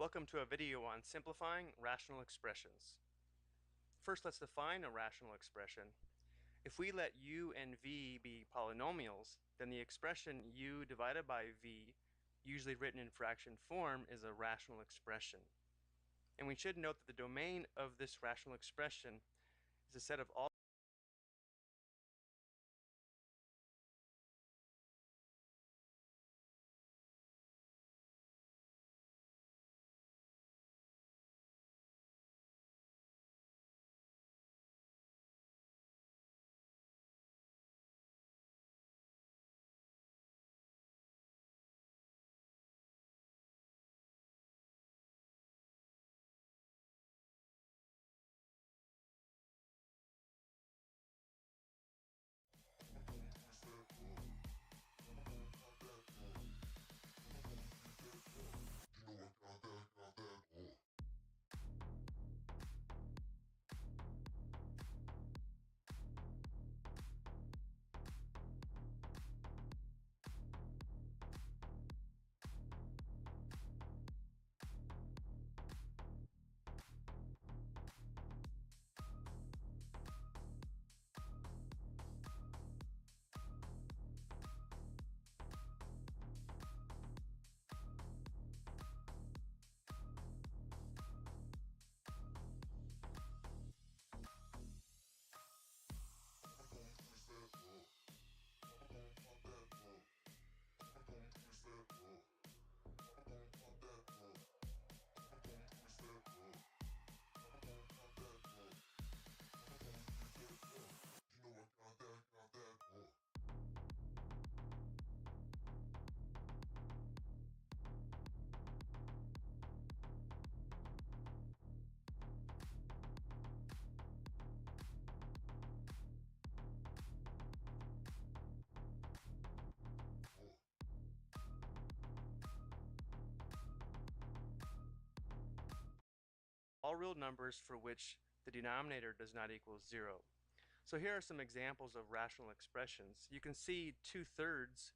Welcome to a video on simplifying rational expressions. First, let's define a rational expression. If we let u and v be polynomials, then the expression u divided by v, usually written in fraction form, is a rational expression. And we should note that the domain of this rational expression is a set of all real numbers for which the denominator does not equal 0. So here are some examples of rational expressions. You can see 2/3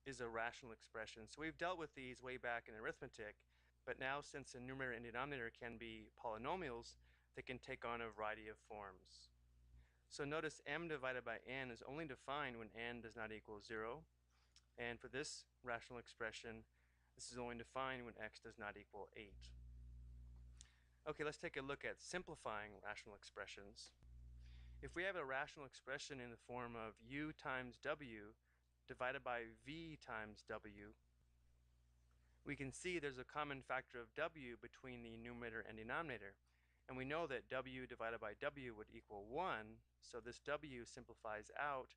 is a rational expression. So we've dealt with these way back in arithmetic, but now since the numerator and denominator can be polynomials, they can take on a variety of forms. So notice m divided by n is only defined when n does not equal 0. And for this rational expression, this is only defined when x does not equal 8. Okay, let's take a look at simplifying rational expressions. If we have a rational expression in the form of u times w divided by v times w, we can see there's a common factor of w between the numerator and denominator. And we know that w divided by w would equal 1, so this w simplifies out,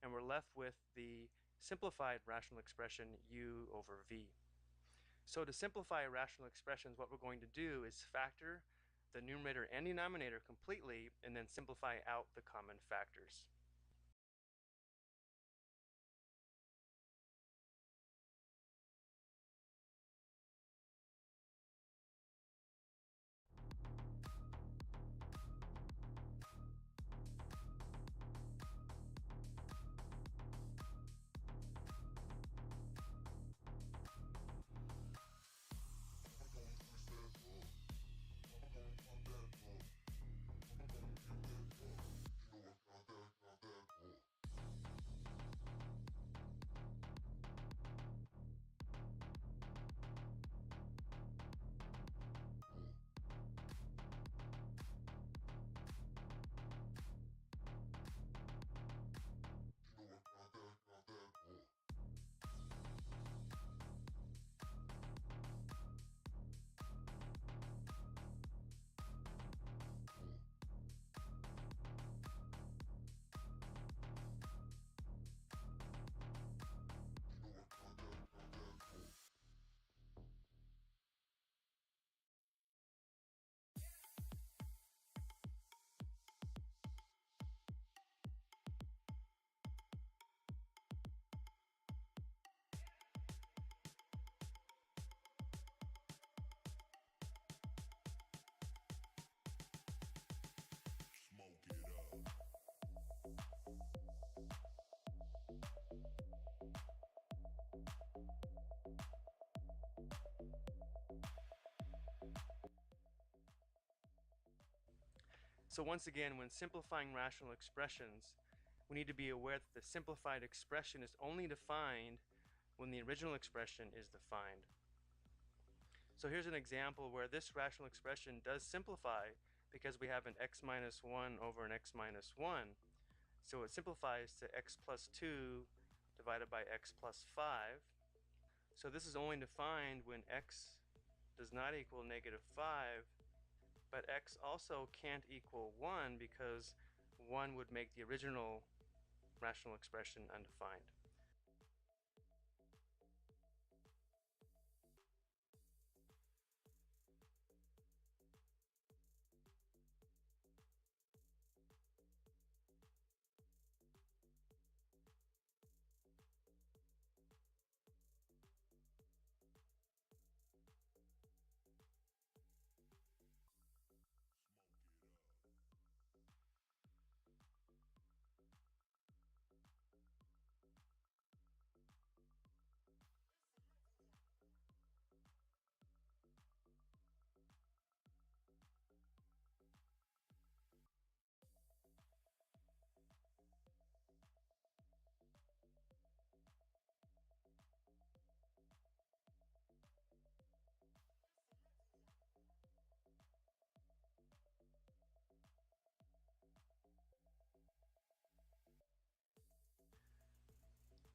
and we're left with the simplified rational expression u over v. So to simplify rational expressions, what we're going to do is factor the numerator and denominator completely and then simplify out the common factors. So once again, when simplifying rational expressions, we need to be aware that the simplified expression is only defined when the original expression is defined. So here's an example where this rational expression does simplify because we have an x minus 1 over an x minus 1. So it simplifies to x plus 2 divided by x plus 5. So this is only defined when x does not equal negative 5, but x also can't equal 1 because 1 would make the original rational expression undefined.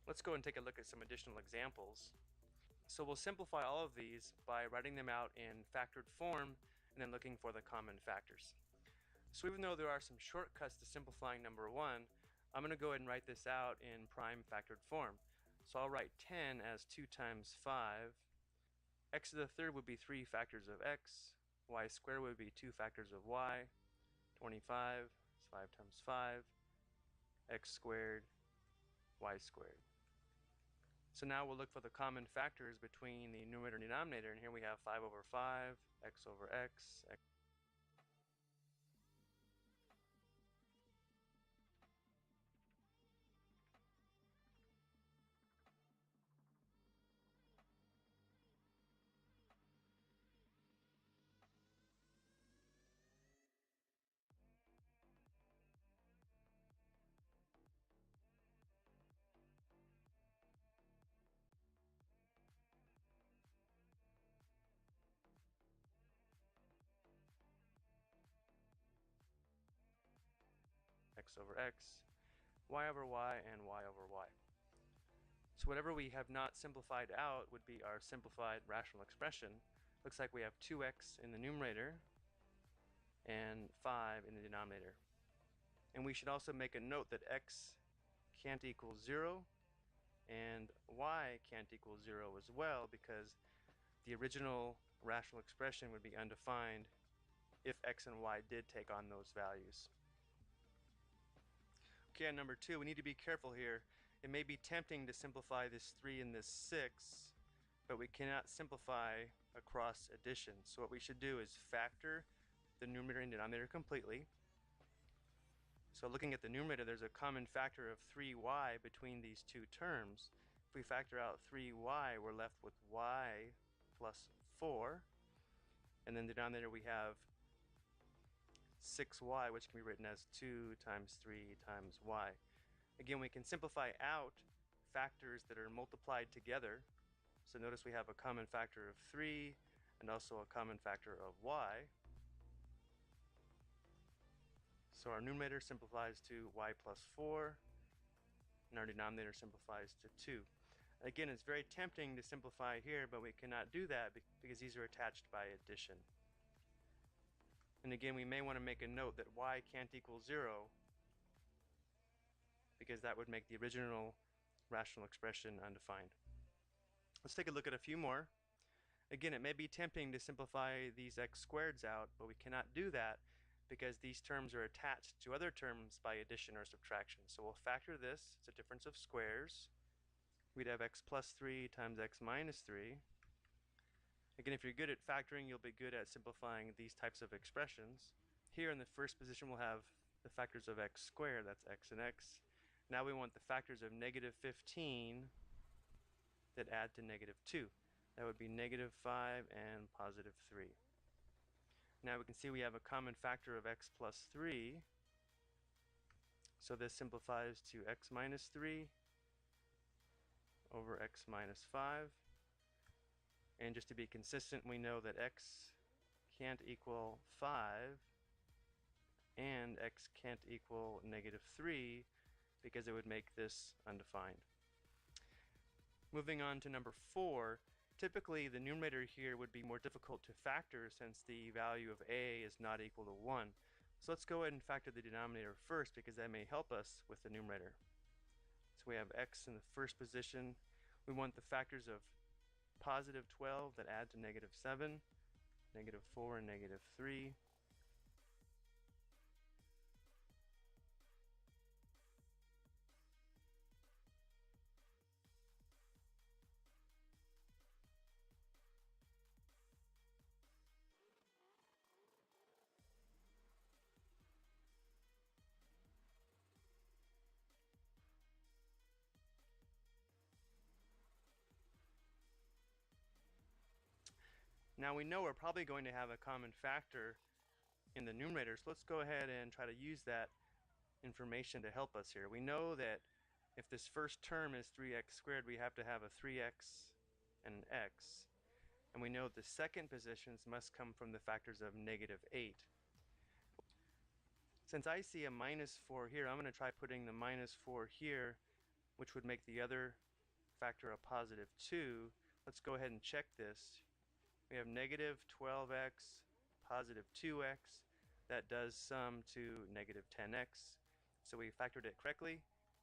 Let's go and take a look at some additional examples. So we'll simplify all of these by writing them out in factored form and then looking for the common factors. So even though there are some shortcuts to simplifying number 1, I'm going to go ahead and write this out in prime factored form. So I'll write 10 as 2 times 5. X to the third would be 3 factors of x. Y squared would be 2 factors of y. 25 is 5 times 5. X squared, y squared. So now we'll look for the common factors between the numerator and denominator, and here we have 5 over 5, x over x, x over x, y over y, and y over y. So whatever we have not simplified out would be our simplified rational expression. Looks like we have 2x in the numerator and 5 in the denominator. And we should also make a note that x can't equal 0 and y can't equal 0 as well, because the original rational expression would be undefined if x and y did take on those values. Okay, on number 2, we need to be careful here. It may be tempting to simplify this 3 and this 6, but we cannot simplify across addition. So what we should do is factor the numerator and denominator completely. So looking at the numerator, there's a common factor of 3y between these two terms. If we factor out 3y, we're left with y plus 4. And then the denominator we have 6y, which can be written as 2 times 3 times y. Again, we can simplify out factors that are multiplied together. So notice we have a common factor of 3 and also a common factor of y. So our numerator simplifies to y plus 4, and our denominator simplifies to 2. Again, it's very tempting to simplify here, but we cannot do that because these are attached by addition. And again, we may want to make a note that y can't equal 0, because that would make the original rational expression undefined. Let's take a look at a few more. Again, it may be tempting to simplify these x squareds out, but we cannot do that because these terms are attached to other terms by addition or subtraction. So we'll factor this. It's a difference of squares. We'd have x plus 3 times x minus 3. Again, if you're good at factoring, you'll be good at simplifying these types of expressions. Here in the first position, we'll have the factors of x squared. That's x and x. Now we want the factors of negative 15 that add to negative 2. That would be negative 5 and positive 3. Now we can see we have a common factor of x plus 3. So this simplifies to x minus 3 over x minus 5. And just to be consistent, we know that x can't equal 5 and x can't equal negative 3 because it would make this undefined. Moving on to number 4, typically the numerator here would be more difficult to factor since the value of a is not equal to 1. So let's go ahead and factor the denominator first because that may help us with the numerator. So we have x in the first position. We want the factors of positive 12 that add to negative 7, negative 4, and negative 3. Now we know we're probably going to have a common factor in the numerator, so let's go ahead and try to use that information to help us here. We know that if this first term is 3x squared, we have to have a 3x and an x. And we know the second positions must come from the factors of negative 8. Since I see a minus 4 here, I'm going to try putting the minus 4 here, which would make the other factor a positive 2. Let's go ahead and check this. We have negative 12x, positive 2x. That does sum to negative 10x. So we factored it correctly,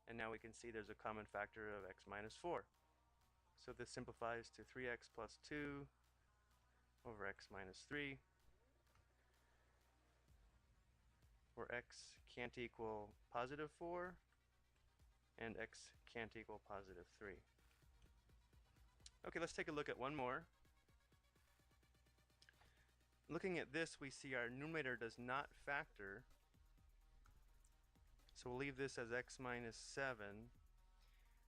and now we can see there's a common factor of x minus 4. So this simplifies to 3x plus 2 over x minus 3, where x can't equal positive 4 and x can't equal positive 3. Okay, let's take a look at one more. Looking at this, we see our numerator does not factor. So we'll leave this as x minus 7.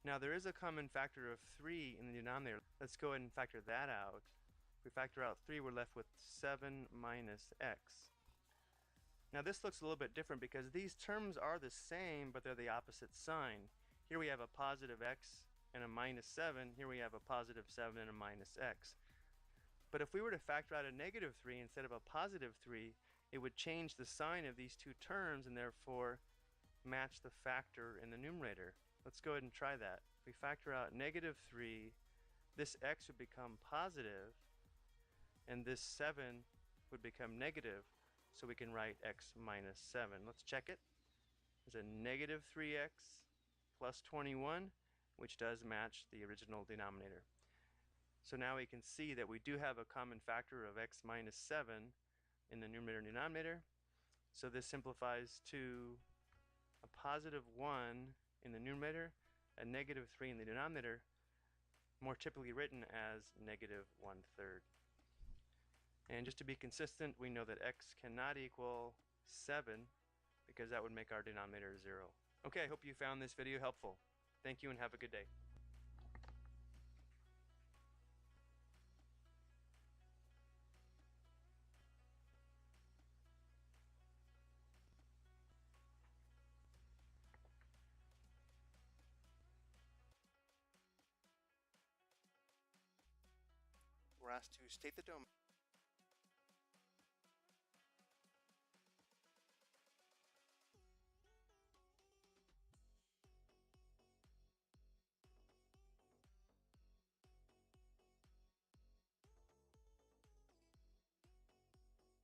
Now there is a common factor of 3 in the denominator. Let's go ahead and factor that out. If we factor out 3, we're left with 7 minus x. Now this looks a little bit different because these terms are the same, but they're the opposite sign. Here we have a positive x and a minus 7. Here we have a positive 7 and a minus x. But if we were to factor out a negative 3 instead of a positive 3, it would change the sign of these two terms and therefore match the factor in the numerator. Let's go ahead and try that. If we factor out negative 3, this x would become positive, and this 7 would become negative, so we can write x minus 7. Let's check it. There's a negative 3x plus 21, which does match the original denominator. So now we can see that we do have a common factor of x minus 7 in the numerator and denominator. So this simplifies to a positive 1 in the numerator, a negative 3 in the denominator, more typically written as negative 1/3. And just to be consistent, we know that x cannot equal 7 because that would make our denominator 0. Okay, I hope you found this video helpful. Thank you and have a good day. We're asked to state the domain.